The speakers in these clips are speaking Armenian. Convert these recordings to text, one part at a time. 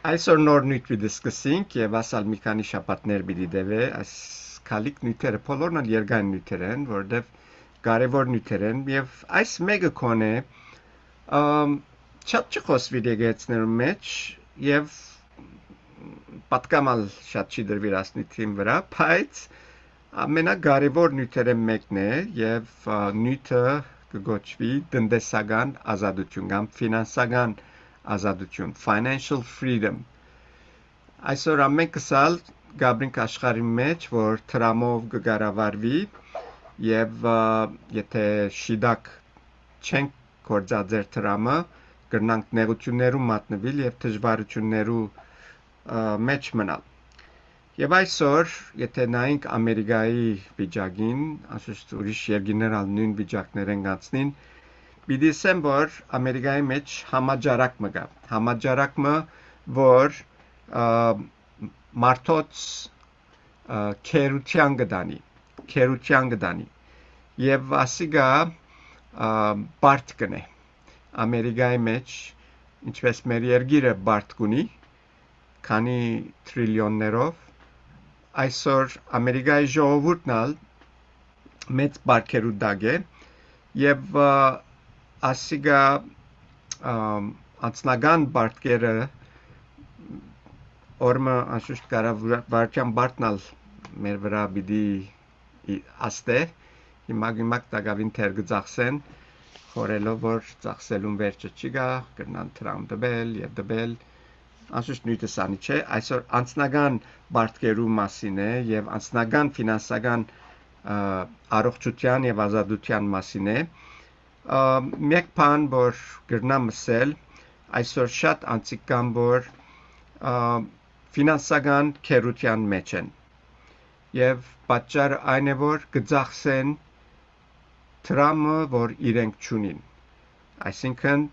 Այսօր նոր նյութ պիտի եւ ասալ մի քանի շաբաթներ պիտի դեվե այս քալիք նյութերը բոլորն էլ երկայն նյութեր են, որովհետեւ կարևոր նյութեր են եւ այս մեկը կոնե շատ չխոսվի դեգեցներու մեջ եւ պատկամալ շատ չի դրվի ասնիթին վրա, բայց ամենակարևոր նյութերը մեկն է եւ նյութը կգոչվի տնտեսական ազատություն կամ ֆինանսական ազատություն, financial freedom. Այսօր ամեն կսալ գաբրինք աշխարհի մեջ, որ տրամով կգարավարվի եւ եթե շիդակ չենք կործածեր տրամը, կրնանք նեղություններու մատնվել եւ դժվարություններու մեջ մնալ։ Եվ այսօր, եթե նայենք Ամերիկայի վիճակին, ասես ուրիշ երկրներ նույն վիճակներ են գանցնին, պիտի ասեմ, որ Ամերիկայի մեջ համաճարակ մը կա։ Համաճարակը, որ մարդոց քերության կդանի։ Եվ ասիգա բարդ կնե։ Ամերիկայի մեջ, ինչպես մեր երկիրը բարդ կունի, քանի տրիլիոններով, այսօր Ամերիկայի ժողովուրդն ալ մեծ բարքերու դակ է եւ ասիգա անցնական բարդկերը օրմը անշուշտ կառավարության բարդնալ մեր վրա պիտի աստե հիմա տակավին թեր գծախսեն խորելով որ ծախսելուն վերջը չի գա կրնան տրամ դբել եւ դբել անշուշտ նույնը սանի չէ այսօր անցնական բարդկերու մասին է եւ անցնական ֆինանսական առողջության եւ ազատության մասին է մեկ բան որ գրնամ ասել այսօր շատ անցիկ կան որ ֆինանսական քերության մեջ են եւ պատճառը այն է որ գծախսեն տրամը որ իրենք ճունին այսինքն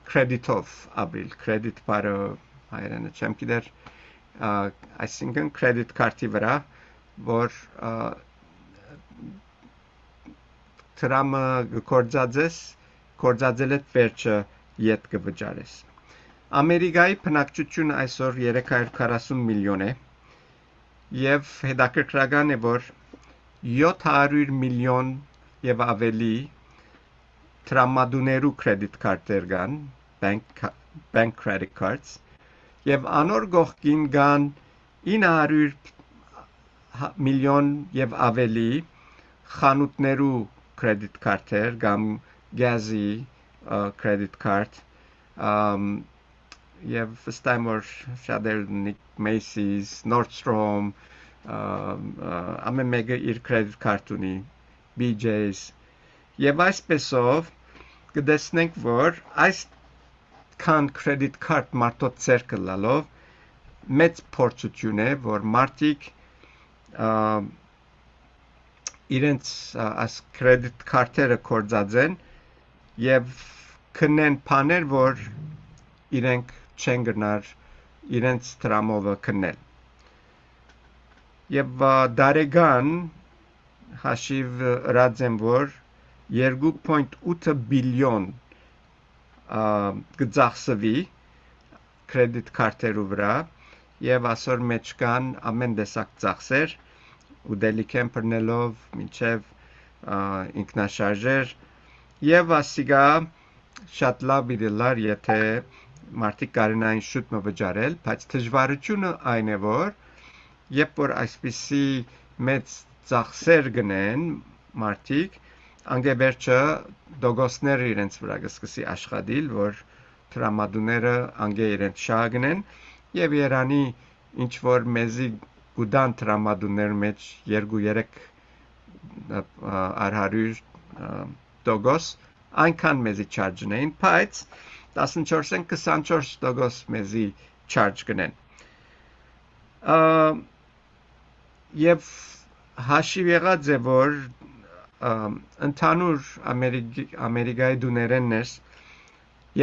credit-ով ապրիլ credit բարը հայերենը չեմ գիտեր այսինքն credit card-ի վրա որ տրամը կործածել է վերջը յետ կվճարես Ամերիկայի բնակչությունը այսօր 340 միլիոն է եւ հետաքրքրական է որ 700 միլիոն եւ ավելի տրամադուներու credit card-եր կան bank credit cards եւ անոր գողքին կան 900 միլիոն եւ ավելի խանութներու credit card-եր կամ գազի credit card եւ վստահ շատեր Macy's, Nordstrom ամեն մեկը իր credit card ունի BJ's եւ այսպեսով կդեսնենք որ այս քան credit card մարդոց ցերկը լալով մեծ փորձություն է որ մարդիկ իրենց այս credit card-երը կործածեն եւ քնեն բաներ որ իրենք չեն գնար իրենց տրամովը քնել եւ դարեգան հաշիվ ռadzեմ որ 2.8 բիլիոն գծախսվի credit card-երու վրա եւ այսօր մեջ կան ամեն տեսակ ծախսեր ուդելի կեմպերնելով մինչեւ ինքնաշարժեր եւ ասիգա շատ լավ իդելար եթե մարդիկ կարենային շուտ մվճարել բայց դժվարությունը այն է որ երբ որ այսպիսի մեծ ծախսեր գնեն մարդիկ անգեբերջը դոգոսները իրենց վրա կսկսի աշխատել որ տրամադուները անգե իրենց շահագնեն եւ Երանի ինչ որ մեզի գուդան տրամադուներ մեջ 2-3 արհարյուր դոգոս այնքան մեզի չարժնեին բայց 14-ն 24% մեզի charge գնեն եւ հաշիվ եղած է որ ընդհանուր Ամերիկայի դուներեններ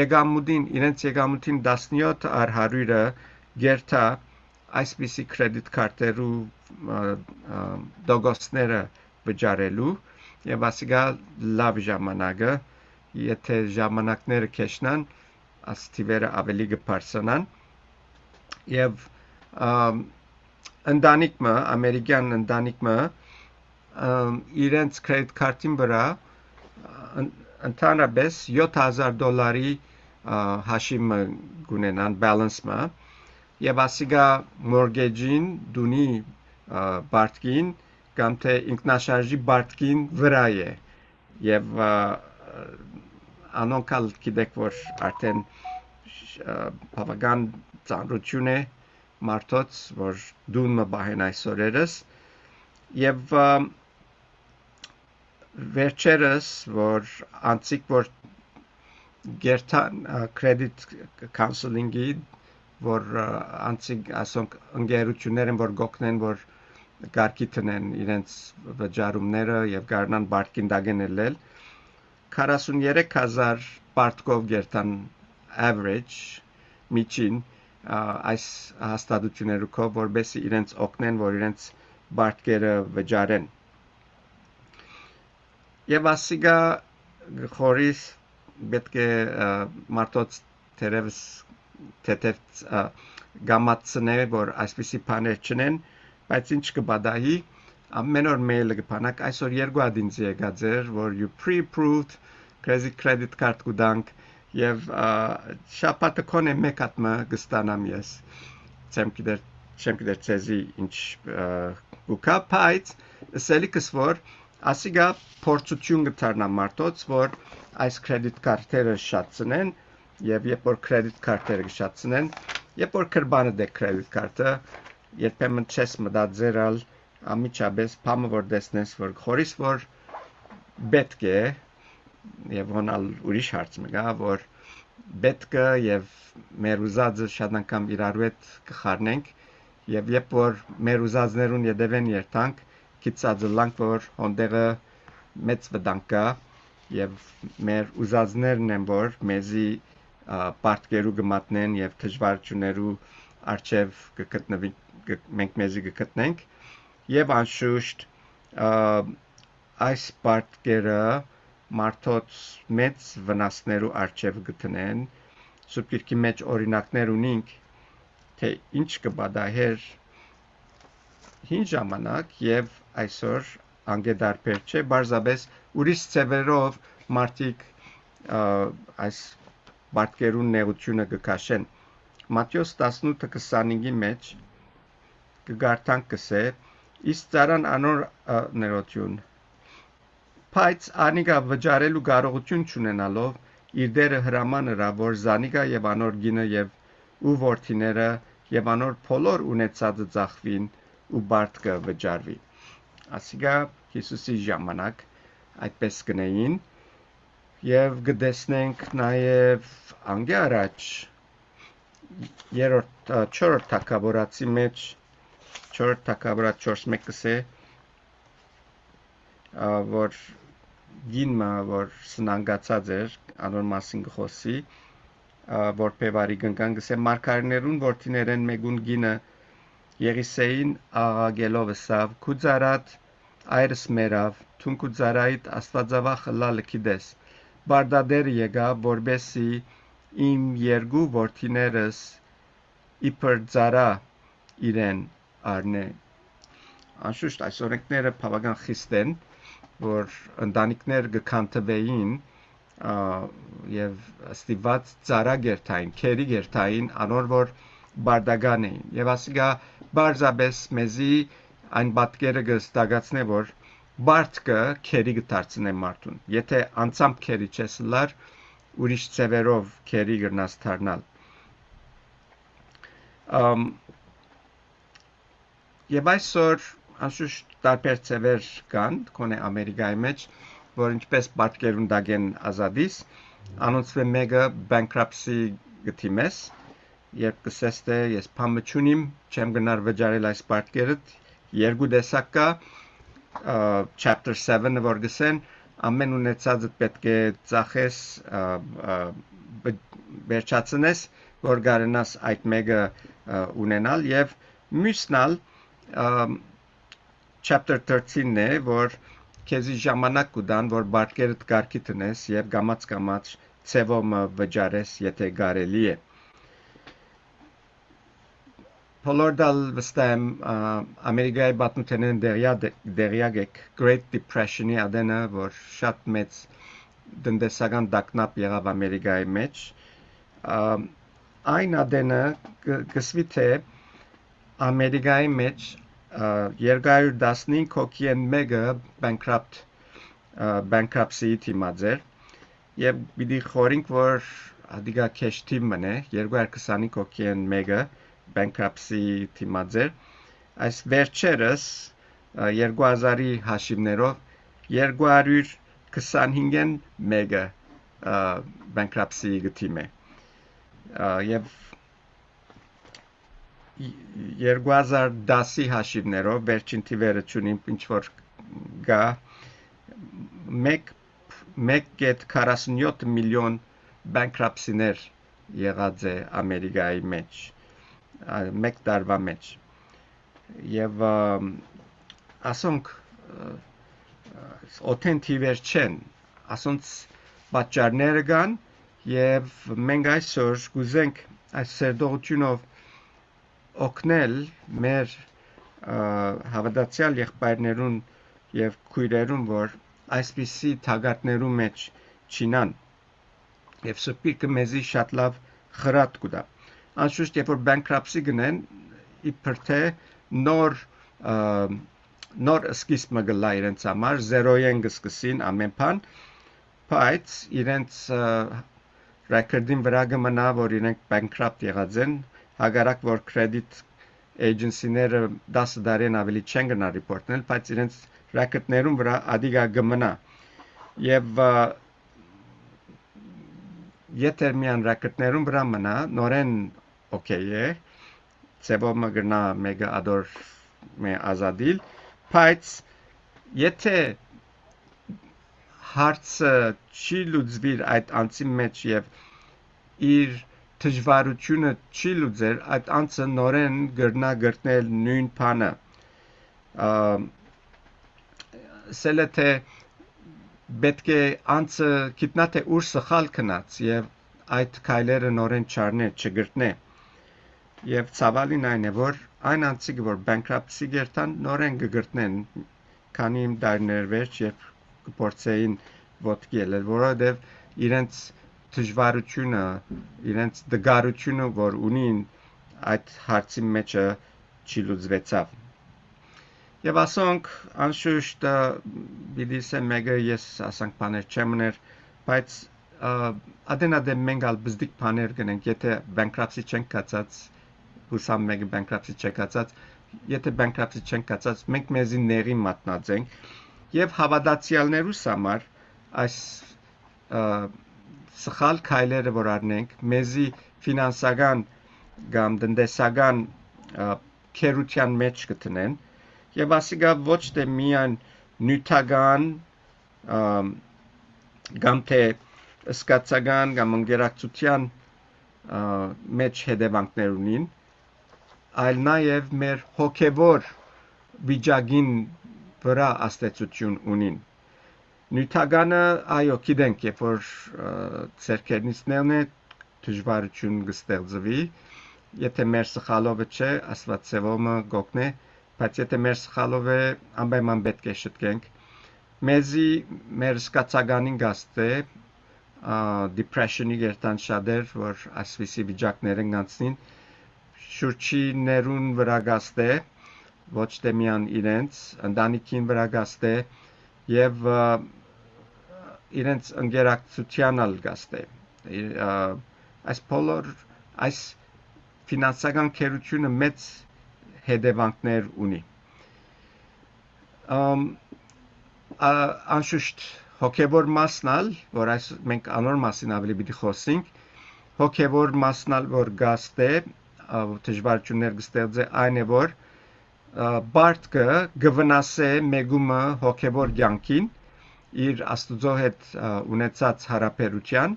իրենց եկամուտին 17 արհարյուրը գերտա այսպիսի credit card-երու դոգոսները վճարելու եւ ասիգա լավ ժամանակը եթե ժամանակները քեշնան աստիվերը ավելի կբարձրանան եւ ընտանիքը ամերիկյան ընտանիքը իրենց credit card-ին վրա ընդհանրապես $7,000 հաշիվը գունենան balance-ը եւ ասիգա mortgage-ին դունի բարտկին կամ թե ինքնաշարժի բարտկին վրա է եւ անոնքալ գիտեք որ արդեն բավական ծանրություն է մարդոց որ դունը բահեն այսօրերս եւ վերջերս որ անցիկ որ գերտան credit counseling-ի որ անցիկ ասոնք ընկերություններ են որ գոքնեն որ գարկի տնեն իրենց վճարումները եւ գարնան բարտկին դագենելել 43,000 բարտկով գերտան average միջին այս հաստատություններով որբեսի իրենց օգնեն որ իրենց բարտկերը վճարեն եւ ասիգա խորիս պետք է մարդոց թերևս թեթև գամացնե որ այսպիսի բաներ չնեն բայց ինչ կբադահի ամեն օր մեյլը կփանակ այսօր երկու adinz եկած էր որ you pre-approved credit card կուդանք եւ շաբաթը կոնե մեկ հատ կստանամ ես չեմ գիտեր ցեզի ինչ գուկա բայց սելիկս որ ասիգա փորձություն կդառնա մարդոց որ այս credit card-երը շատցնեն եւ երբ որ credit card-երը շատցնեն երբ որ կրբանը դե credit card-ը երբեմն չես մտածերալ ամիջապես փամը որ դեսնես որ խորիս որ պետք է եւ ոնալ ուրիշ հարց մգա որ պետք է եւ մեր ուզածը շատ անգամ իրար հետ կխառնենք եւ երբ որ մեր ուզածներուն յետևեն երթանք քիծածլանք որ հոնդեղը մեծ վտանգ կա եւ մեր ուզածներն են որ մեզի պարտքերու կմատնեն եւ դժվարություններու արչեւ կգտնվի մենք մեզի կգտնենք եւ անշուշտ այս պարտքերը մարդոց մեծ վնասներու արչեւ գտնեն Սուրբ Գիրքի մեջ օրինակներ ունենք թե ինչ կբադահեր հին ժամանակ եւ այսօր անգեդարբեր չէ բարձաբես ուրիշ ծևերով մարդիկ այս բարտկերուն նեղությունը կքաշեն Մատթեոս 18:25-ի մեջ կգարտանք կսե իսկ ծարան անոր ներություն բայց անիգա վճարելու կարողություն չունենալով իր դերը հրամանրա որ զանիգա եւ անոր գինը եւ ու որդիները եւ անոր փոլոր ունեցածը ծախվին ու բարտկը վճարվի ասիգա Հիսուսի ժամանակ այդպես կնեին եւ գտեսնենք նաեւ անգե առաջ երրորդ 4 թագավորացի մեջ 4 թագավորաց 4:1 կսե որ գինը որ սնանգացած էր անոր մասին գխոսի որ պևարի գնկան գսե մարգարեներուն որդիներեն մեգուն գինը Եղիսեին աղագելով սավ քուզարատ այրս մերավ թունքուզարայիտ աստվածավախ լալը քիդես բարդադեր եկա որբեսի իմ երկու որդիներս իբր ծարա իրեն արնե անշուշտ այս օրենքները բավական խիստ են որ ընտանիքներ կքանթվեին եւ ստիված ծարա գերտային, քերի գերտային անոր որ բարդագան էին եւ ասիգա բարձաբես մեզի այն պատկերը կստագացնե որ բարտկը քերի կդարձնե մարդուն եթե անցամբ քերի չես լար ուրիշ ծևերով քերի գրնաս դառնալ եւ այսօր անշուշտ տարբեր ծևեր կան կոնե ամերիկայի մեջ որ ինչպես բարտկերուն դագեն ազատիս անոնց մեկը bankruptcy գտիմես երբ կսես թե ես փամը չունիմ չեմ գնար վճարել այս բարտկերը երկու տեսակ կա chapter 7-ը որ գսեն ամեն ունեցածը պետք է ծախես վերջացնես որ գարենաս այդ մեկը ունենալ եւ մյուսնալ chapter 13-ն է որ քեզի ժամանակ կուդան որ բարտկերդ կարգի տնես եւ գամած ցևոմը վճարես, եթե կարելի է։ Բոլորդալ վստահ եմ Ամերիկայի պատմութենեն դեղյակ եք Great Depression-ի ադենը, որ շատ մեծ տնտեսական տագնապ եղավ Ամերիկայի մեջ։ Այն ադենը գսվի թե Ամերիկայի մեջ 215 հոգի են մեկը bankruptcy-ի թիմած էր եւ պիտի խորինք որ ադիգա քեշ թիմ մնե 225 հոգի են մեկը bankruptcy-ի թիմած էր այս վերջերս 2000-ի հաշիվներով 225-ն մեկը bankruptcy-ի գտիմ է եւ 2010-ի հաշիվներով վերջին թիվերը չունիմ ինչ որ գա 1.47 միլիոն bankruptcy-ներ եղած է Ամերիկայի մեջ մեկ տարվա մեջ եւ ասոնք օթեն թիվեր չեն ասոնց պատճառները կան եւ մենք այսօր գուզենք այս սերտողությունով օգնել մեր հավատացյալ եղբայրներուն եւ քույրերուն որ այսպիսի թագարտներու մեջ չինան եւ սպիրկը մեզի շատ լավ խրատ կուտա անշուշտ երբ որ bankruptcy գնեն իբր թե նոր սկիզբ մը գլա իրենց համար 0-ին կսկսին ամեն բան բայց իրենց ռեկորդին վրա կմնա որ իրենք bankrupt եղած են հագարակ որ credit agency-ները 10 տարին ավելի չեն գնա report-նել, բայց իրենց ռեկորդներուն վրա ադիգա կմնա եւ եթե միան ռեկորդներուն վրա մնա նորեն օքեյ է ցեվոմը գնա մեգա ադոր մե ազադիլ բայց եթե հարցը չի լուծվիր այդ անցի մեջ եւ իր դժվարությունը չի լուծեր այդ անցը նորեն գրնա գրտնել նույն բանը սելը թե պետք է անցը գիտնա թե ուր սխալ կնած եւ այդ քայլերը նորեն չառնե չգրտնե եւ ցավալին այն է որ այն անցիկը որ bankruptcy գերտան նորեն կգրտնեն քանի դարներ վերջ երբ կփորձեին ոտքել որովհետեւ իրենց դժվարությունը իրենց դգարությունը որ ունին այդ հարցի մեջը չի լուծվեցավ եւ ասոնք անշուշտ բիդիսը մեգա ես ասանք բաներ չեմներ բայց ադենադե մենք ալ բզդիկ բաներ գնենք եթե bankruptcy չենք կացած հուսամ մեգա bankruptcy չկացած եթե bankruptcy չենք կացած մենք մեզի ների մատնած ենք եւ հավատացյալներուս համար այս սխալ քայլերը որ առնենք մեզի ֆինանսական կամ տնտեսական քերության մեջ կտնեն եւ ասիկա ոչ թե միան նյութական կամ թե սկացական կամ ընկերակցության մեջ հետևանքներ ունին այլ նաեւ մեր հոգեվոր վիճակին վրա աստեցություն ունին նյութականը այո գիտենք երբ որ ցերկերնիցներն է դժվարություն կստեղծվի եթե մեր սխալովը չէ աստված ծևոմը գոքնե բայց եթե մեր սխալով է անպայման պետք է շտկենք մեզի մեր սկացականին գաստե depression-ի գերտան շատեր որ ասվիսի վիճակներ են գանցնին շուրջի ներուն վրա գաստե ոչ թե միան իրենց ընտանիքին վրա գաստե եւ իրենց ընկերակցության ալ գաստե այս բոլոր այս ֆինանսական քերությունը մեծ հետևանքներ ունի անշուշտ հոգեվոր մասնալ որ այս մենք անոր մասին ավելի պիտի խոսենք հոգեվոր մասնալ որ գաստե դժվարություններ կստեղծե այն է որ բարտկը գվնասե մեգումը հոգեվոր կյանքին իր աստուծո հետ ունեցած հարաբերության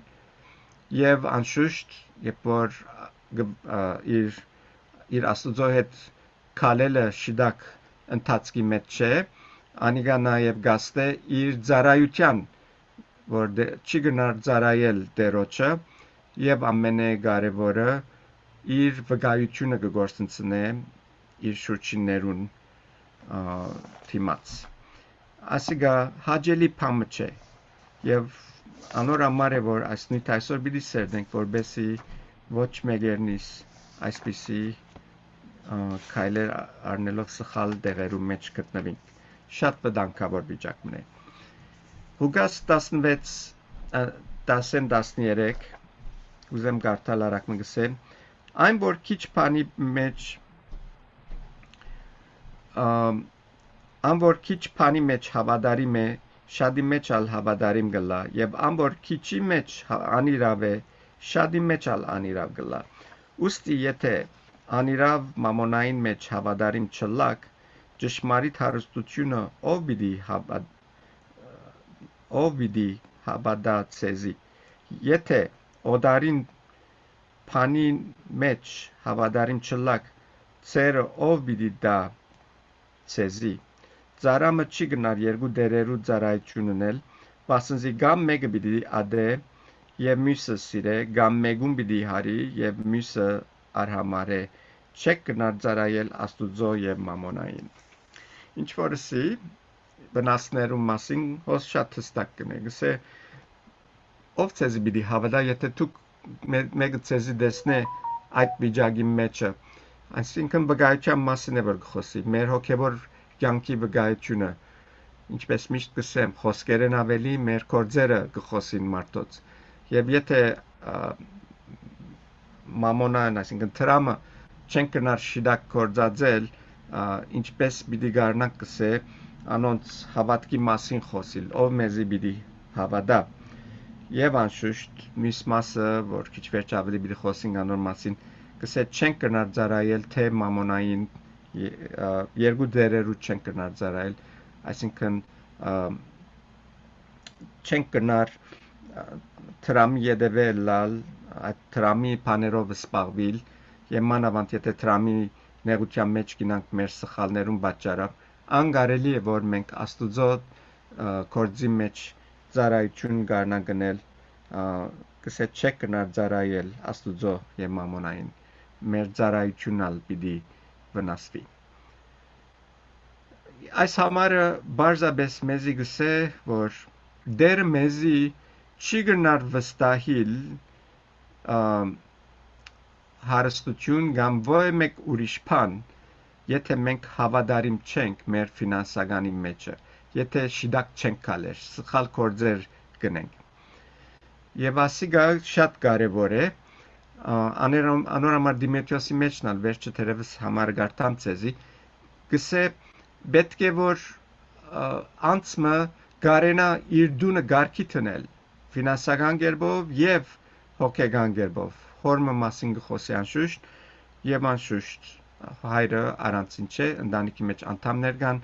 եւ անշուշտ երբ որ իր աստուծո հետ քալելը շիդակ ընթացքի մեջ չէ անիգա նաեւ գաստե իր ծառայության որ չի գնար ծարայել դերոջը եւ ամենակարևորը իր վկայությունը կգործընծնե իր շուրջիններուն թիմած ասիգա հաջելի փամը չէ եւ անոր համար է որ այս նույն այսօր պիտի սերնենք որբեսի ոչ մեկերնից այսպիսի քայլեր առնելով սխալ դեղերու մեջ գտնվենք շատ վտանգավոր վիճակն է Հուգաս 16 10-13 ուզեմ կարդալ արագ մգսեմ այն որ քիչ բանի մեջ Անոր քիչ բանի մեջ հավատարիմ է շադի մեջ ալ հավատարիմ գլա եւ անոր քիչի մեջ անիրավ է շադի մեջ ալ անիրավ գլա ուստի եթե անիրավ մամոնային մեջ հավատարիմ չլակ ճշմարիտ հարստությունը ով պիտի հավատա ցեզի եթե օդարին բանի մեջ հավատարիմ չլակ ցերը ով պիտի դա ցեզի Ծարամը չի գնար երկու դերերու ծարայություն ունել, բասնզի գամ մեկը պիտի ադե եւ մյուսը սիրե, գամ մեկուն պիտի հարի եւ մյուսը արհամարե, չեք գնար ծարայել Աստուծո եւ Մամոնային։ Ինչ որսի վնասներու մասին հոս շատ հստակ կնե, գսե ով ցեզի պիտի հավատա, եթե դուք մեկը ցեզի դեսնե այդ վիճակի մեջը, այսինքն վկայության մասին է որ խոսի, մեր հոգեվոր կյանքի վկայությունը ինչպես միշտ կսեմ խոսքերեն ավելի մեր կորձերը կխոսին մարդոց եւ եթե մամոնան այսինքն տրամը չեն կնար շիդակ կորձածել ինչպես պիտի գարնանք կսե անոնց հավատքի մասին խոսիլ ով մեզի պիտի հավատա եւ անշուշտ մյուս մասը որ քիչ վերջ ավելի պիտի խոսենք անոր մասին կսե չեն կնար ծարայել թե մամոնային երկու դերերու չեն կնար ծարայել, այսինքն չեն կնար տրամի յետևել լալ, այդ տրամի բաներով սպաղվել եւ մանավանդ եթե տրամի նեղության մեջ գինանք մեր սխալներուն պատճառով, անկարելի է որ մենք Աստուծո կորձի մեջ ծարայություն գարնան գնել, կսե չեք կնար ծարայել Աստուծո եւ Մամոնային, մեր ծարայությունն ալ պիտի վնասվի Այս համարը բարձաբես մեզի գսե, որ դեր մեզի չի գնար վստահիլ հարստություն կամ ոյ մեկ ուրիշ բան, եթե մենք հավատարիմ չենք մեր ֆինանսականի մեջը, եթե շիդակ չենք կալեր, սխալ կորձեր գնենք։ Եվ ասիգա շատ կարևոր է, անոր համար Դիմետրիոսի մեջն ալ վերջը թերևս համարը գարտամ ցեզի, գսե պետք է որ անցմը գարենա իր դունը գարքի տնել ֆինանսական կերպով եւ հոգեգան կերպով հորմը մասին գխոսի անշուշտ եւ անշուշտ հայրը առանցին չէ ընտանիքի մեջ անդամներ կան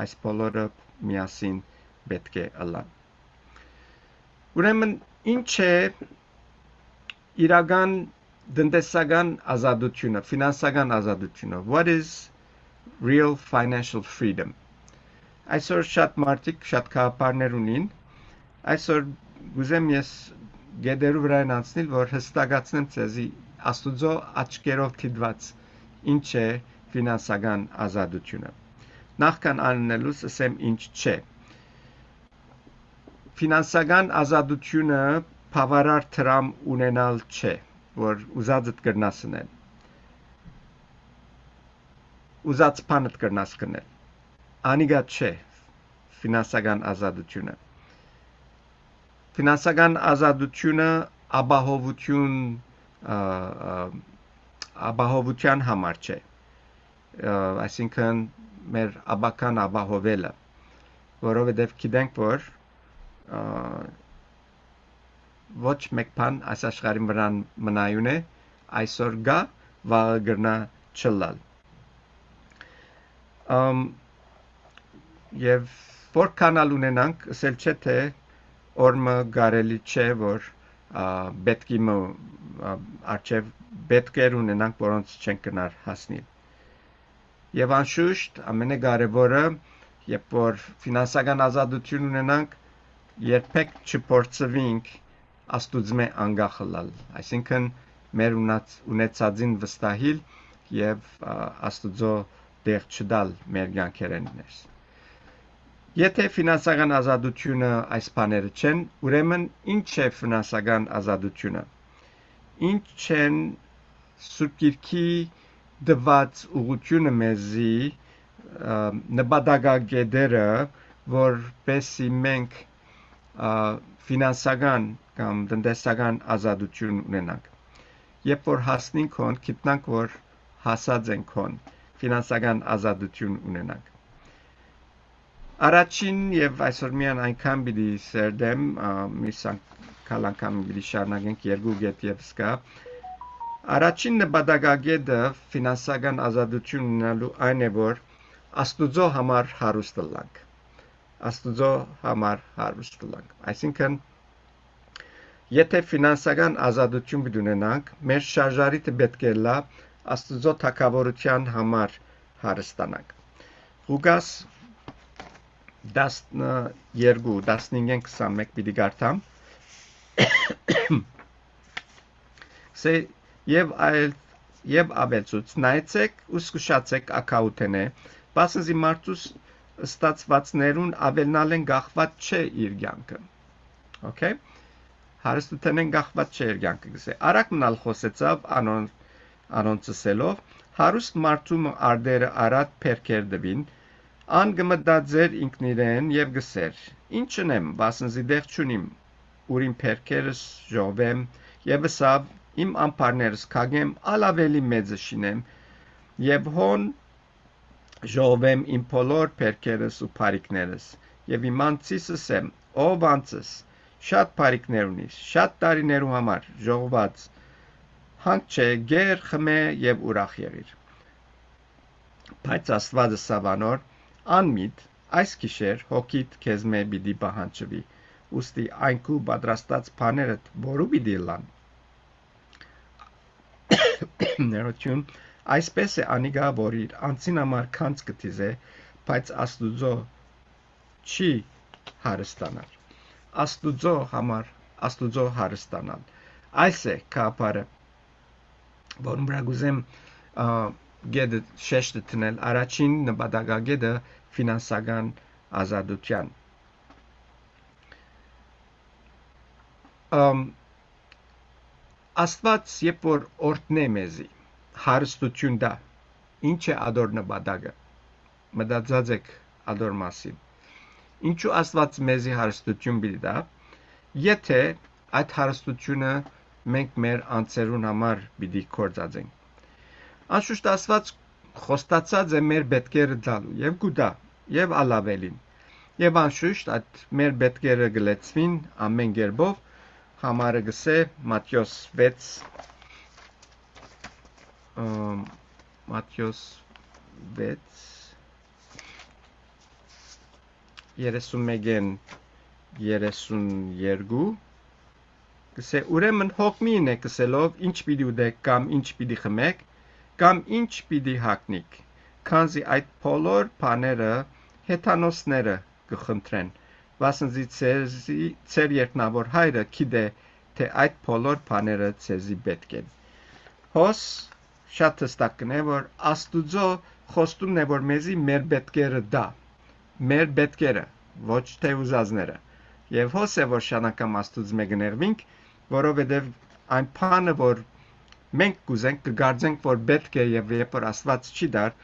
այս բոլորը միասին պետք է ըլլան ուրեմն ինչ է իրական տնտեսական ազատությունը ֆինանսական ազատությունը what is real financial freedom Այսօր շատ մարդիկ շատ քահապարներ ունին այսօր ուզեմ ես գեդերու վրան անցնել որ հստակացնեմ ցեզի Աստուծո աչքերով դիտված ինչ է ֆինանսական ազատությունը նախքան աննելուց ասեմ ինչ չէ ֆինանսական ազատությունը բավարար տրամ ունենալ չէ որ ուզածդ կրնասնել ուզած բանդ կրնաս կնել անիգա չէ ֆինանսական ազատությունը ֆինանսական ազատությունը ապահովության համար չէ այսինքն մեր աբական ապահովելը որովհետև գիտենք որ ոչ մեկ բան այս աշխարհի վրա մնայուն է այսօր գա վաղը գրնա չլալ եւ որքանալ ունենանք ասել չէ թե օրմը գարելի չէ որ պետքի արչեւ պետքեր ունենանք որոնց չեն կնար հասնել եւ անշուշտ ամենակարևորը երբ որ ֆինանսական ազատություն ունենանք երբեք չփորձվենք աստուծմե անգախ լալ, այսինքն մեր ունեցածին վստահիլ եւ աստուծո դեղ չդալ մեր կյանքերեն ներս։ Եթե ֆինանսական ազատությունը այս բաները չեն, ուրեմն ինչ է ֆինանսական ազատությունը։ Ինչ են Սուրբ Գիրքի դված ուղղությունը մեզի նպատակագետերը, որպեսզի մենք ֆինանսական կամ տնտեսական ազատություն ունենանք։ Երբ որ հասնենք հոն, գիտնանք, որ հասած ենք հոն, ֆինանսական ազատություն ունենանք։ Առաջին եւ այսօր միան այնքան պիտի սերդեմ, միս անգամ պիտի շարունակենք երկու գետ եւ սկա։ Առաջին նպատակագետը ֆինանսական ազատություն ունենալու այն է, որ Աստուծո համար հարուստ լանք։ Աստուծո համար հարուստ լանք։ Այսինքն, եթե ֆինանսական ազատություն պիտի ունենանք, մեր շարժարիթը պետք է լա Աստուծո թագավորության համար հարստանանք։ Ղուկաս 12:15-21 պիտի գարտամ։ Սե Եվ ավելցուց նայեցեք ու զգուշացեք ակաութենե, բասնզի մարդուս ստացվածներուն ավելնալեն գախված չէ իր կյանքը։ Okay? Հարստութենեն գախված չէ իր կյանքը գսե։ Արագ մնալ խոսեցավ անոնցսելով, հարուստ մարդու արդերը արատ փերքեր դվին, ան գմտածեր ինքնիրեն եւ գսեր. Ինչն եմ, բասնզի դեղ չունիմ, ուրին փերքերս ժովեմ եւ սավ իմ ամբարներս քագեմ, ալավելի մեծը շինեմ, եւ հոն ժողվեմ իմ բոլոր փերքերս ու բարիկներս, եւ իմ անցիսս եմ, ով անցս, շատ բարիկներ ունիս, շատ տարիներու համար ժողված, հանք չէ, գեր, խմե եւ ուրախ եղիր։ Բայց Աստվածը սավանոր, անմիտ, այս գիշեր հոգիդ քեզ մե պիտի պահանջվի, ուստի այնքու պատրաստած բաներդ որու պիտի լան։ Ներողություն, այսպես է անիգա, որ իր անցին համար քանց կտիզե, բայց Աստուծո չի հարստանալ։ Աստուծո համար Աստուծո հարստանալ։ Այս է կապարը, որում վրա գուզեմ գեդը շեշտը տնել, առաջին նպատակագետը ֆինանսական ազատության։ Աստված երբ որ օրհնե մեզի հարստություն դա, ինչ է ադոր նպատակը։ Մտածած եք ադոր մասին։ Ինչու Աստված մեզի հարստություն պիտի տա, եթե այդ հարստությունը մենք մեր անձերուն համար պիտի կործածենք։ Անշուշտ Աստված խոստացած է մեր պետքերը տալու եւ գուտա եւ ալավելին։ Եվ անշուշտ այդ մեր պետքերը գլեցվին ամեն կերպով համարը գսե Մատթեոս 6:31-32 գսե ուրեմն հոգ մի ինեք գսելով ինչ պիտի ուտեք կամ ինչ պիտի խմեք կամ ինչ պիտի հագնիք քանզի այդ բոլոր բաները հեթանոսները կխնդրեն վասնզի ծեր երկնավոր հայրը գիտե թե այդ բոլոր բաները ցեզի պետք են։ Հոս շատ հստակ է որ Աստուծո խոստումն է որ մեզի մեր պետքերը դա, մեր պետքերը, ոչ թե ուզածները։ Եվ հոս է որ շանակամ Աստուծո մեկներվինք, որովհետև այն բանը որ մենք կուզենք կգարձենք որ պետք է եւ երբ որ Աստված չի դար,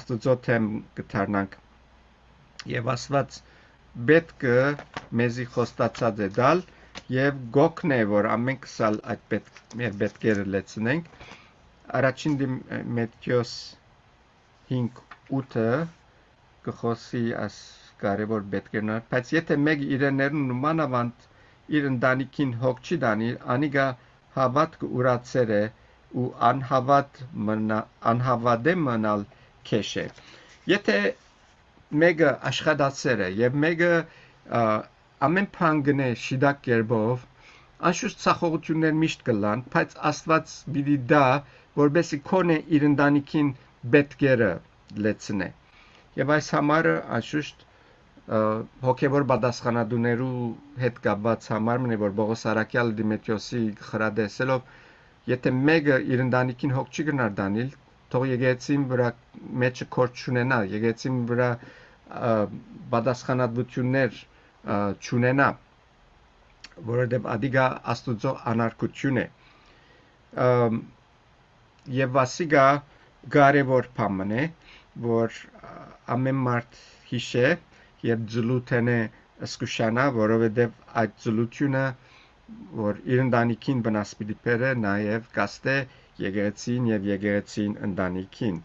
Աստուծո թեմ կդառնանք եւ Աստված պետքը մեզի խոստացած է դալ եւ գոքն է որ ամեն քսալ այդ մեր պետքերը լեցնենք առաջին Մատթեոս 5:8 կխոսի աս կարևոր պետքերն բայց եթե մեկ իրեներուն նմանավանդ իր ընտանիքին հոգ չի դանի անիգա հավատ կուրացեր է ու անհավատե մնալ քեշ է եթե մեկը աշխատացեր է եւ մեկը ամեն բան գնե շիդակ կերպով անշուշտ ցախողություններ միշտ կլան բայց Աստված պիտի դա որբեսի քոնե իր ընտանիքին պետքերը լեցնե եւ այս համարը անշուշտ հոգևոր պատասխանատուներու հետ կապված համարն է, որ Պողոս Արաքյալը Դիմետրիոսի խրադեսելով, եթե մեկը իր ընտանիքին հոգ չի գնար դանել, թող եկեղեցին վրա մեջը կորց չունենա, եկեղեցին վրա պատասխանատվություններ չունենա, որովհետև ադիգա Աստուծո անարգություն է։ Եվ ասիգա կարևոր բան է, որ ամեն մարդ հիշե եւ զլութենե սկուշանա, որովհետև այդ զլությունը, որ իր ընտանիքին վնաս պիտի բերե, նաեւ կաստե եկեղեցին եւ եկեղեցին ընտանիքին։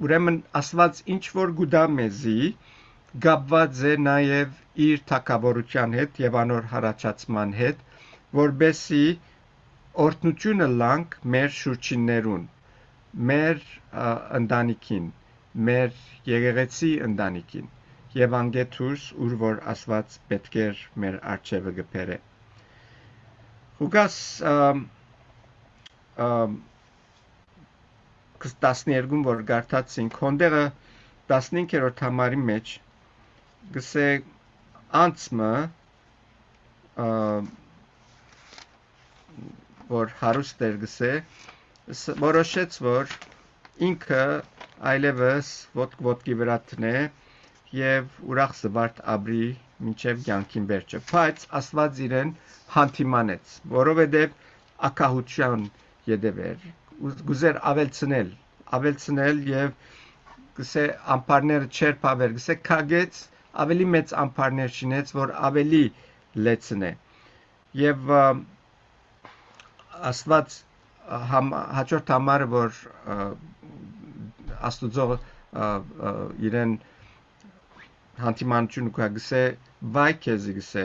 Ուրեմն Աստված ինչ որ գուտա մեզի գապված է նաեւ իր թակավորության հետ եւ անոր հարաճացման հետ, որբեսի օրհնությունը լանք մեր շուրջիններուն, մեր ընտանիքին, մեր եկեղեցի ընտանիքին եւ անգեթուրս ուր որ Աստված պետք է մեր արժեվը գբերե։ Ղուկաս 12 որ գարտացին քոնդերը 15-րդ համարի մեջ գսե անցմը որ հարուստ էր գսե որոշեց որ ինքը այլևս ոտքի վրա տնե եւ ուրախ զվարթ ապրի մինչեւ կյանքին վերջը, բայց Աստված իրեն հանդիմանեց, որովհետեւ ակահության յետևեր, գուզեր ավելցնել եւ գսե ամբարները չեր փավեր, գսե քագեց ավելի մեծ ամբարներ շինեց, որ ավելի լեցնե եւ Աստված հաջորդ համարը որ Աստուծո իրեն հանդիմանություն կա գսե վայ քեզի գսե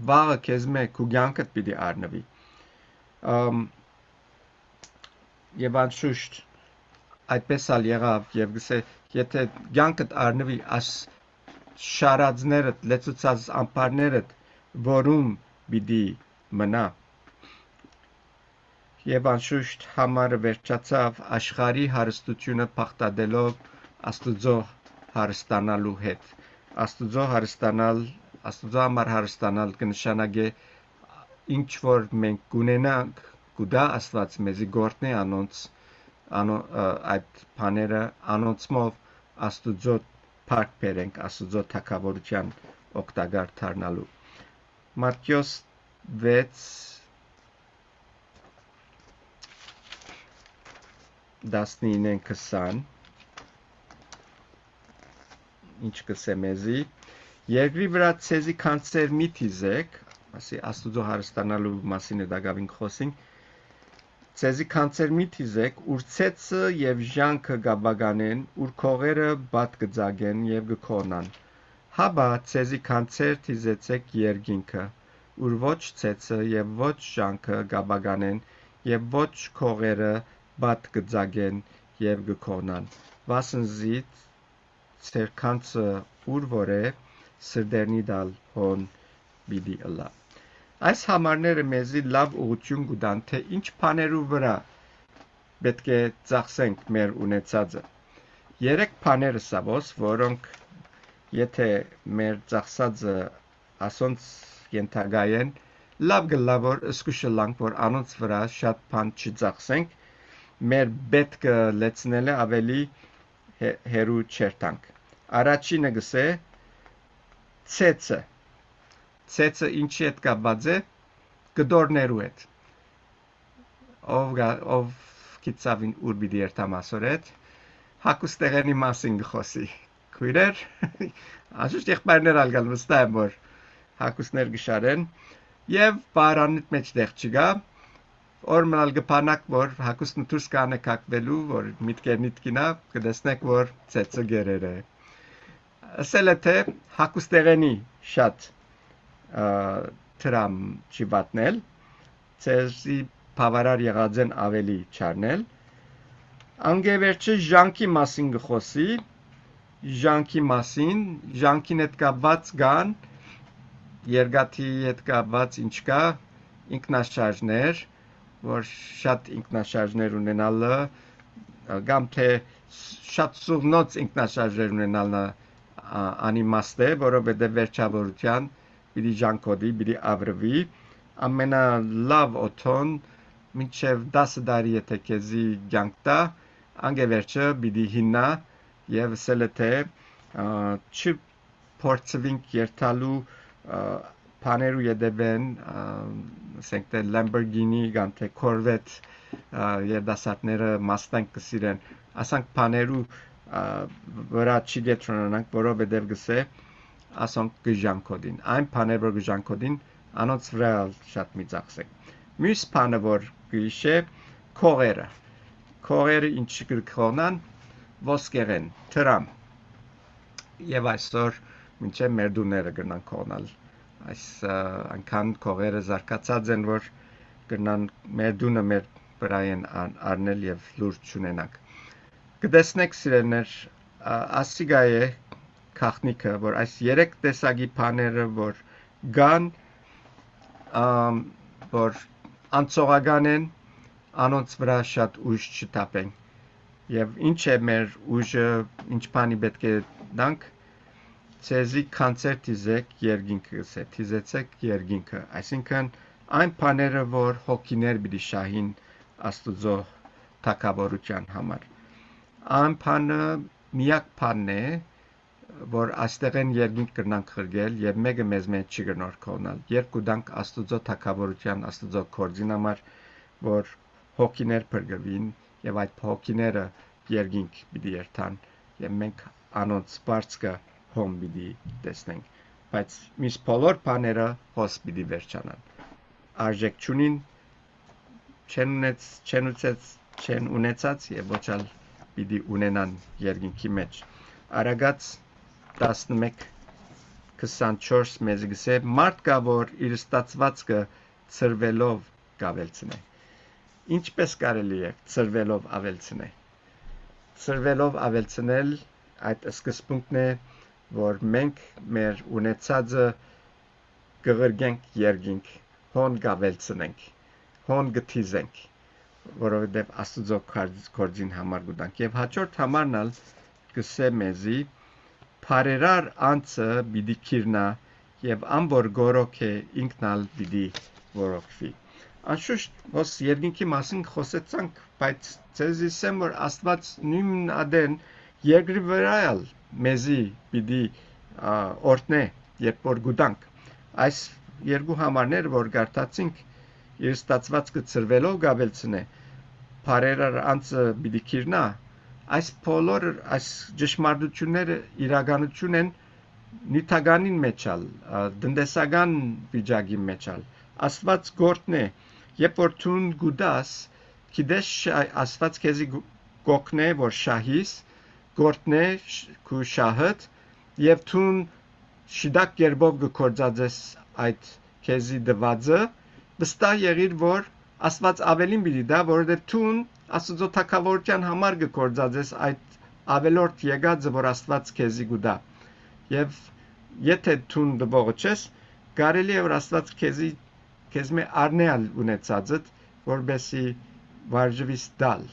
վաղը քեզ մե քու կյանքդ պիտի առնվի եւ անշուշտ այդպես ալ եղավ եւ գսե եթե կյանքդ առնվի աս շարածներդ լեցուցած ամբարներդ որում պիտի մնա եւ անշուշտ համարը վերջացավ աշխարհի հարստությունը փախտadելով Աստուծո հարստանալու հետ Աստուծո հարստանալ Աստուծո համար հարստանալ կնշանակե ինչ որ մենք կունենանք գուտա Աստված մեզի գործնի անոնց այդ բաները անոնցմով Աստուծո փառք բերենք Աստուծո թակավորության օգտակար դառնալու Մատթեոս 6 19-20 ինչ կսե մեզի երկրի վրա ցեզի կանցեր մի թիզեք ասի Աստուծո հարստանալու մասին է դակավին խոսենք ցեզի կանցեր մի թիզեք ուր ցեցը եւ ժանքը գաբագանեն ուր քողերը բատ կձագեն եւ գքոնան հաբա ցեզի կանցեր թիզեցեք երկինքը ուր ոչ ցեցը եւ ոչ ժանքը գաբագանեն եւ ոչ քողերը բատ կձագեն եւ գքոնան վասնզի ցեր կանցը ուր որ է սրդերնի դալ հոն բիդի ըլա այս համարները մեզի լավ ուղղություն կտան թե ինչ բաներու վրա պետք է ծախսենք մեր ունեցածը երեք բաները սավոս որոնք եթե մեր ծախսածը ասոնց ենթագայեն լավ գլավոր սկուշլանք որ անոնց վրա շատ բան չծախսենք մեր պետքը լեցնելը ավելի հերու չերտանք առաջինը գսե ցեցը ինչի հետ կապված է գդորներու հետ ով կիցավին ուր բիդի երթամասորետ հակուստեղենի մասին գխոսի քույրեր անշուշտ եղբայրներ ալգալ վստահ եմ որ հակուստներ գշարեն եւ բարանիտ մեջ դեղ չգա Օրմալ գփանակ որ հակուստ դուրս կանեք հակվելու որ միտքերնիտ կինա կդեսնեք որ ցեցը գերեր է ասել թե հակուստեղենի շատ տրամ չիվատնել ցեզի բավարար եղածեն ավելի չարնել անգևերջը ժանքի մասին գխոսի ժանքի մասին ժանքին հետ կապված կան երգաթի հետ կապված ինչ կա ինքնաշարժներ որ շատ ինքնաշարժներ ունենալը կամ թե շատ սուղնոց ինքնաշարժեր ունենալն անիմաստ է, որովհետև վերջավորության պիտի ժանկոդի, պիտի ավրվի, ամենալավ օթոն մինչև 10 տարի եթե քեզի կյանք տա, անգևերջը պիտի հիմնա եւ ասել է թե չփորձվինք երթալու բաներու յետևեն, ասենք թե Lamborghini կամ թե Corvette երդասարտները Mustang կսիրեն, ասանք բաներու վրա չի գետրոնանանք, որովհետև գսե ասոնք գժանքոդին, այն բաներ որ գժանքոդին, անոնց վրա շատ մի ծախսեք։ Մյուս բանը որ գիշե քողերը ինչ կրկնան ոսկեղեն, թրամ։ Եվ այսօր մինչև մեր դուները գնան կողնալ։ Այս այնքան քողերը զարգացած են, որ գնան մեր դունը մեր վրայեն առնել եւ լուրջ չունենանք։ Կտեսնեք սիրելներ, ասիգա է քաղտնիքը, որ այս երեք տեսակի բաները որ կան, որ անցողական են, անոնց վրա շատ ուժ չտապեն։ Եվ ինչ է մեր ուժը, ինչ բանի պետք է դանք, ցեզի կանցեր թիզեք երգինքը գսե, թիզեցեք երգինքը, այսինքն այն բաները, որ հոգիներ պիտի շահին Աստուծո թակավորության համար։ Այն բանը միակ բանն է, որ այստեղեն երգինք կրնանք խրգել եւ մեկը մեզ մեջ չի գնոր կողնալ։ Երկու դանք Աստուծո թակավորության, Աստուծո կորձին համար, որ հոգիներ փրկվին եւ այդ հոգիները երգինք պիտի երթան եւ մենք անոնց բարձկը հոմ պիտի տեսնենք, բայց միս բոլոր բաները հոս պիտի վերջանան։ Արժեք չունին, չեն ունեցած եւ ոչ ալ պիտի ունենան երգինքի մեջ։ Արագած 11:24 մեզ գսե մարդ կա որ իր ստացվածքը ծրվելով կավելցնե։ Ինչպես կարելի է ծրվելով ավելցնել։ Ծրվելով ավելցնել այդ սկզբունքն է, որ մենք մեր ունեցածը կղրգենք երգինք, հոն կավելցնենք, հոն գթիզենք, որովհետև Աստուծո կորձին համար գուտանք։ Եվ հաջորդ համարնալ գսե մեզի Փարերար անցը պիտի քիրնա եւ ամբոր գորոք է ինքնալ պիտի որոքվի։ Անշուշտ ոս երգինքի մասին խոսեցանք, բայց ցեզի սեմ որ Աստված նույն ադեն երկրի վրայալ մեզի պիտի օրտնե, երբ որ գուտանք։ Այս երկու համարներ որ գարտացինք իր ստացվածքը ծրվելով գավելցնե, Փարերար անցը պիտի քիրնա, այս բոլոր այս ճշմարտությունները իրականություն են նյութականին մեջալ, տնտեսական վիճակի մեջալ։ Աստված գործն է, երբ որ ցուն գուդաս, գիտես Աստված քեզի գոքնե որ շահիս, գործն է քու շահդ եւ ցուն շիդակ երբով գործածես այդ քեզի դվածը, վստահ եղիր որ Աստված ավելին պիտի դա, որովհետև ցուն Աստծո թակավորության համար գործածես այդ ավելորդ եկածը, որ Աստված քեզի գուտա։ Եվ եթե ցուն դվողը չես, կարելի է որ Աստված քեզ մե առնել ունեցածը, որբեսի վարժվիս դալ։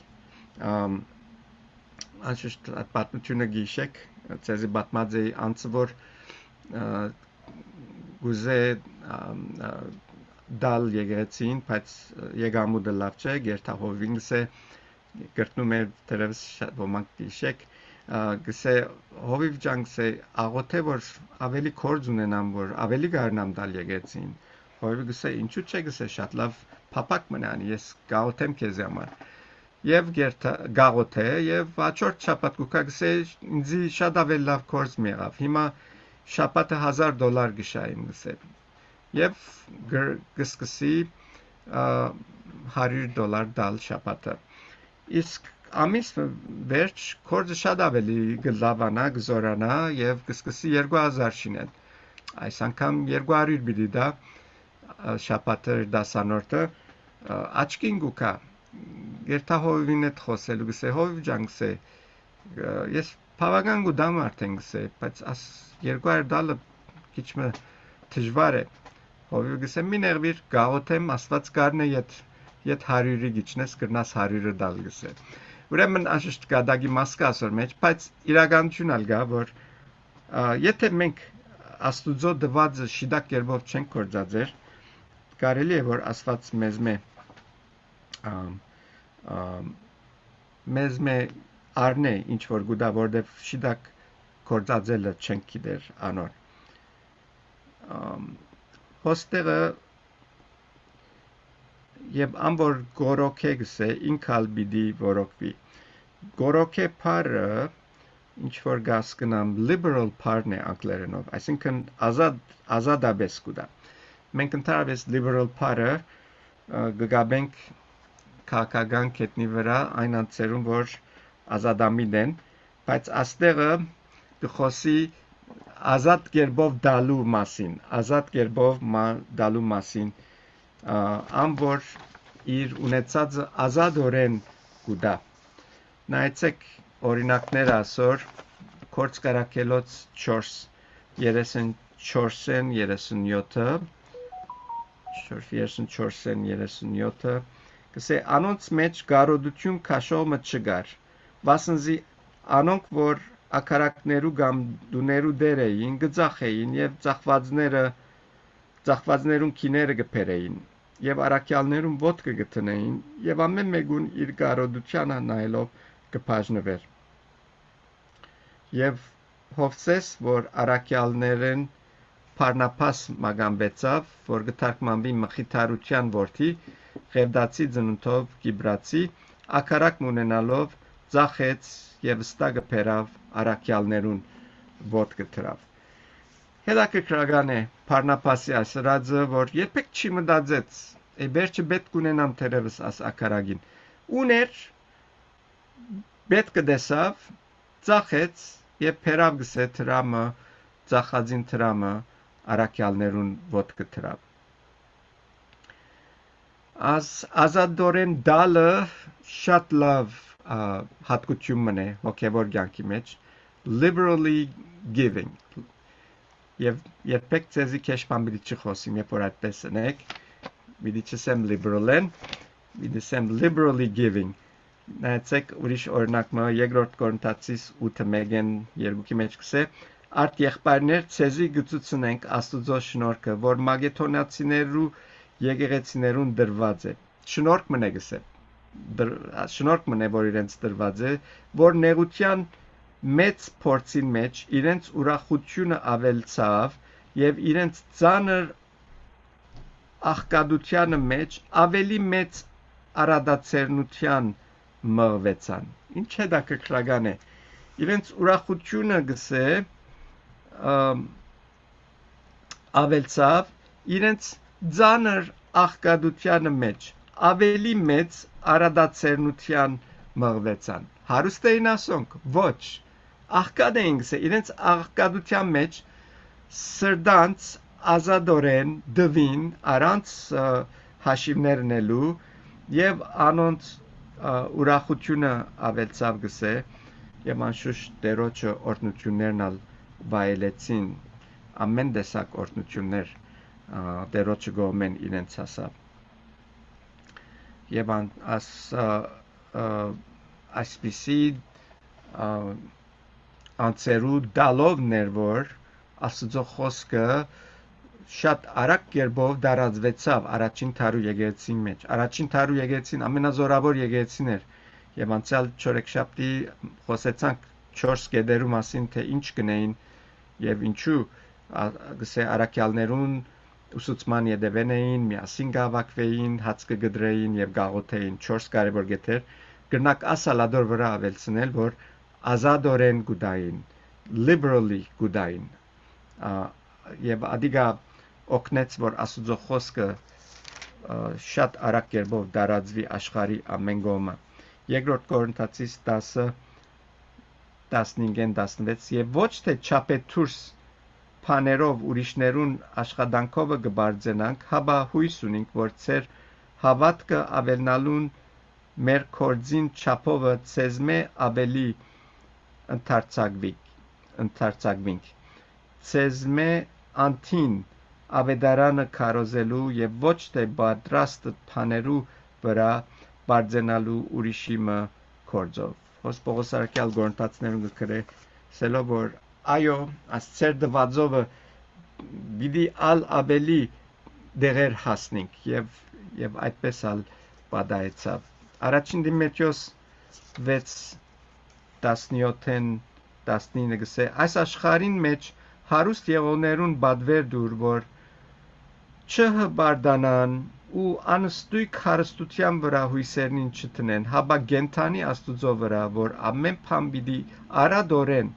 Անշուշտ այդ պատմությունը գիշեք, ցեզի պատմած է անցը որ գուզե դալ եկեղեցին, բայց եկամուտը լավ չէ, գերտահովին գսե կրտնում է դերևս ոմանք գիշեք, գսե հովիվ ջան գսե աղոթե որ ավելի կորձ ունենամ, որ ավելի գարնամ դալ եկեղեցին, հովիվ գսե ինչու՞ չէ գսե շատ լավ փապակ մնան, ես գաղոթեմ քեզ համար։ Եվ գաղոթե եւ հաջորդ շաբաթ կուքա գսե ինձի շատ ավելի լավ կորձ մի եղավ։ Հիմա շաբաթը $1000 գշային գսե։ Եվ գսկսի $100 դալ շաբաթը։ Իսկ ամիս վերջ կորձը շատ ավելի գլավանա, գզորանա եւ գսկսի 2000 շինել։ Այս անգամ 200 բիդի դա շաբաթը դասանորդը աչքին գուկա երթահովին հետ խոսելու գսե հովիվ ջան գսե ես բավական գուտամ արդեն գսե բայց աս 200 դալը քիչ մը դժվար է հովիվ գսե մի ներվիր գաղոթեմ Աստված կառնե յետ 100-ի գիչնես կրնաս 100-ը դալ գսե ուրեմն անշուշտ գադագի մաս կա ասոր մեջ, բայց իրականություն ալ գա, որ եթե մենք Աստուծո դվածը շիդակ կերպով չենք կործածեր, կարելի է որ Աստված մեզ մե արնե ինչ որ գուտա, որտեվ շիդակ կործածելը չենք գիտեր անոր։ Հոստեղը եւ ամբոր գորոքե գսե ինքալ բիդի որոքվի։ Գորոքե փարը ինչ որ գասկնամ liberal parne անգլերենով, այսինքն ազադաբես կուտա։ Մենք ընդհանրապես liberal parը գգաբենք քաղաքական կետնի վրա այն անձերուն, որ ազադամիտ են, բայց աստեղը գխոսի ազատ կերպով դալու մասին, դալու մասին, ամբոր իր ունեցածը ազատորեն կուտա։ Նայեցեք օրինակներ ասոր Կորց կարակելոց 4 34-ն 37-ը 34-ն 37-ը կսե անոնց մեջ գարոդություն քաշողը չգար վասնզի անոնք որ ակարակներու կամ դուներու դեր էին գծախեին եւ ծախվածներուն քիները գփերեին եւ արաքյալներուն ոտքը գտնեին եւ ամեն մեկուն իր գարոդությանը նայելով կբաժնվեր եւ Հովսես որ արաքյալներեն Փարնապաս մագամբեցավ որ գտարքմանվի մխիթարության որդի Ղևդացի ծնունդով Կիբրացի ակարակ ունենալով ծախեց եւ ստագը փերավ արաքյալներուն ոտքը թրավ Հետաքրքրական է Փարնապասի ասրածը որ երբեք չի մտածեց վերջը պետք ունենամ թերևս աս ակարագին ուներ պետք դեսավ ծախեց եւ փերավ գսե թրամը ծախածին թրամը արաքյալներուն ոտքը թրավ ազատորեն դալը շատ լավ հատկություն մնե հոգեվոր կյանքի մեջ liberally giving եւ երբեք ցեզի քեշպան պիտի չխոսիմ երբ որ այդպես ընեք պիտի չսեմ liberal-են պիտի սեմ liberally giving նայեցեք ուրիշ օրինակը երկրորդ Կորինթացիս 8:1-ն երկուքի մեջ կսե արդ եղբայրներ ցեզի գծուցնենք Աստուծո շնորհքը որ մագեթոնացիներու եկեղեցիներուն դրված է շնորհք մնե գսե շնորհք մնե որ իրենց դրված է որ նեղության մեծ փորձին մեջ իրենց ուրախությունը ավելցավ եւ իրենց ծանր աղքատությանը մեջ ավելի մեծ արադացերնության մղվեցան ինչ է դա կրկրական է իրենց ուրախությունը գսե ավելցավ իրենց ծանր աղքատությանը մեջ ավելի մեծ արադացերնության մղվեցան հարուստ էին ասոնք ոչ աղքատ էին գսե իրենց աղքատության մեջ սրդանց ազատորեն դվին առանց հաշիվներ նելու եւ անոնց ուրախությունը ավելցավ գսե եւ անշուշտ Տերոջը օրհնություններն ալ վայելեցին ամեն տեսակ օրհնություններ Տերոջը գոմեն իրենց հասավ եւ այսպիսի անցերու դալովներ որ Աստծո խոսքը շատ արագ կերպով դարածվեցավ առաջին թարու եկեղեցին մեջ առաջին թարու եկեղեցին ամենազորավոր եկեղեցին էր եւ անցյալ չորեքշաբթի խոսեցանք 4 կետերու մասին թե ինչ կնեին եւ ինչու գսե արաքյալներուն ուսուցման յետևեն էին միասին գավակվեին հաց կգդրեին եւ գաղութեին 4 կարևոր կետեր գնաք ասալադոր վրա ավելցնել որ ազատորեն գուդային liberally գուդային եւ ադիգա օգնեց որ Աստուծո խոսքը շատ արագ կերպով դարածվի աշխարհի ամեն կողմը երկրորդ Կորինթացիս 10:15-16 եւ ոչ թե չափեթուրս փաներով ուրիշներուն աշխատանքով կբարձենանք հաբա հույս ունենք որ ծեր հավատքը ավելնալուն մեր կորձին չափովը ցեզմե ավելի ընդարձակվինք ցեզմե անտին ավետարանը քարոզելու եւ ոչ թե պատրաստ փաներու վրա բարձենալու ուրիշիմը կորձով։ Հոս Պողոսարակյալ գորընթացներում գրե սելով որ այո, ասցեր դվածովը բիդի ալ ավելի դեղեր հասնենք եւ այդպես ալ պատահեցավ։ Առաջին Դիմետրիոս 6:17-ին 19 գսե այս աշխարհին մեջ հարուստ եղողներուն բադվեր դուր որ չհբարդանան ու անստույկ հարստության վրա հույսերնին չտնեն, հաբա գենթանի Աստուծո վրա, որ ամեն բան պիտի արադորեն,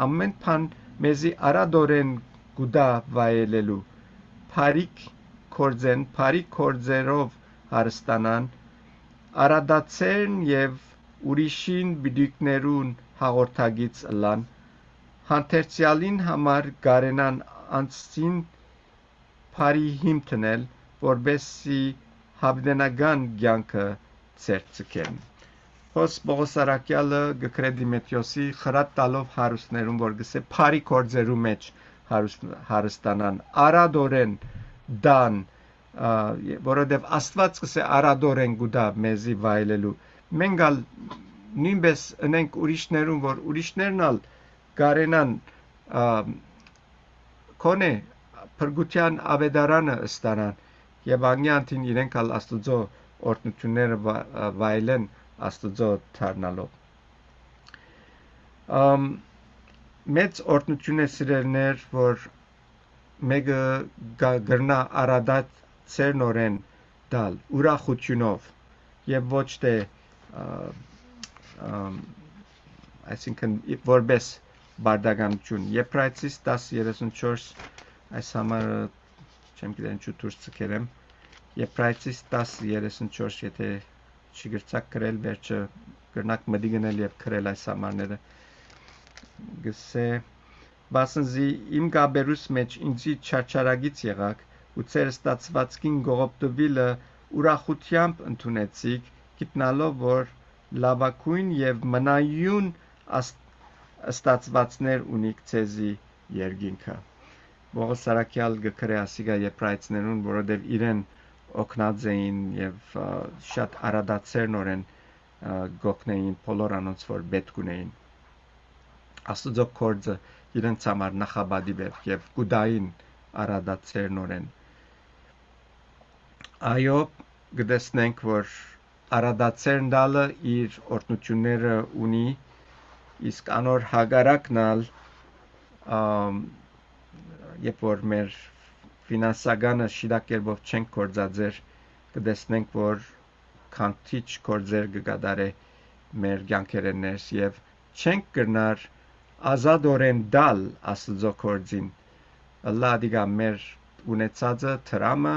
ամեն բան մեզի արադորեն գուդա վայելելու, փարիկ կորձերով հարստանան, արադացերն եւ ուրիշին բիդիկներուն հաղորդագից ըլան, հանթերցյալին համար գարենան անցին փարի հիմտնել, որբեսի հավդենական կյանքը ցերծկեն։ Հոս Պողոսարակյալը գկրե Դիմետրիոսի խրատ տալով հարուստներուն, որ գսե փարի կորձերու մեջ հարստանան, արադորեն դան, որովհետև Աստված գսե արադորեն գուդա մեզի վայելելու։ Մենք ալ նույնպես ունենք ուրիշներուն, որ ուրիշներն ալ գարենան կոնե փրկության ավետարանը ստանան եւ անգյանտին իրենք ալ Աստուծո օրհնությունները վայելեն Աստուծո դառնալով։ Մեծ օրհնություն է սիրելներ, որ մեկը գրնա արադատ ցերնորեն դալ ուրախությունով եւ ոչ թե այսինքն որպես բարդականություն։ Եբրայեցիս 10:34 այս համարը չեմ գիտեմ ինչու դուրս ցկերեմ Եբրայեցիս 10:34 եթե չգրցակ գրել վերջը գրնակ մտի գնել եւ գրել այս համարները գսե բասնզի իմ գաբերուս մեջ ինձի չարչարագից եղակ ու ծեր ստացվածքին գողոպտուվիլը ուրախությամբ ընդունեցիք գիտնալով որ լավակույն եւ մնայուն ստացվածներ ունիք ցեզի երկինքը Պողոսարակյալ գկրե ասիգա եբրայեցներուն, որովհետև իրեն օգնած էին եւ շատ արադացերնորեն գոքնեին բոլոր անոնց որ պետք ունեին։ Աստուծո կորձը իրենց համար նախաբադիվ եւ գուդային արադացերնորեն։ Այո, գտեսնենք որ արադացերն դալը իր օրհնությունները ունի, իսկ անոր հագարակնալ երբ որ մեր ֆինանսականը շիդակերբով չենք կործածեր, կտեսնենք, որ քանթիչ կործեր կգադարե մեր կյանքերներս եւ չենք կրնար ազատորեն դալ Աստծո կործին։ Լադիգա մեր ունեցածը թրամը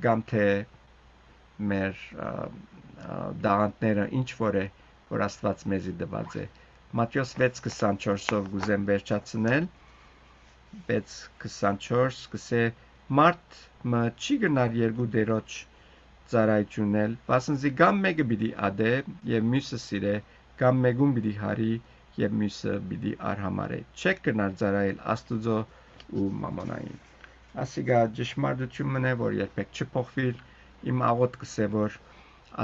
կամ թե մեր դաղանտները ինչ որ է, որ Աստված մեզի տված է։ Մատթեոս 6:24-ով գուզեմ վերջացնել 6:24 կսե մարդ մը չի գնար երկու դերոջ ծառայությունել, վասնզի կամ մեկը պիտի ադե եւ մյուսը սիրե, կամ մեկուն պիտի հարի եւ մյուսը պիտի արհամարե։ Չեք գնար ծառայել Աստուծո ու մամոնային։ Ասիգա ճշմարտություն մնե, որ երբեք չփոխվիր, իմ աղոտ կսե որ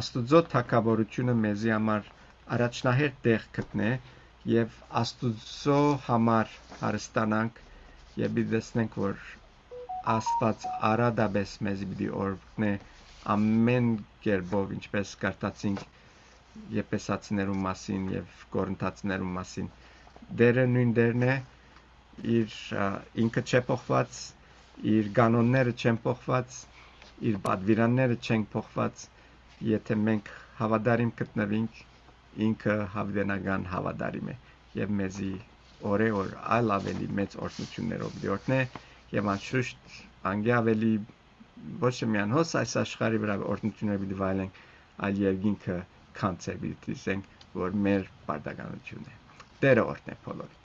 Աստուծո թակավորությունը մեզի համար առաջնահերթ տեղ գտնե եւ Աստուծո համար հարստանանք եւ դեսնենք որ Աստված արադաբես մեզ պիտի օրհնե ամեն կերպով ինչպես կարտացինք եփեսացիներու մասին եւ կորինթացիներու մասին դերը նույն դերն է իր ինքը չէ փոխված իր կանոնները չեն փոխված իր պատվիրանները չեն փոխված եթե մենք հավատարիմ գտնվենք ինքը հավդենական հավատարիմ է եւ մեզի օրեօր այլ ավելի մեծ օրհնություններով դիորտնե եւ անշուշտ անգե ավելի ոչ միայն հոս այս աշխարհի վրա օրհնություններ պիտի վայելենք այլ երկինքը կանցեր պիտի տեսենք որ մեր բարդականությունն է Տերը օրհնե բոլորին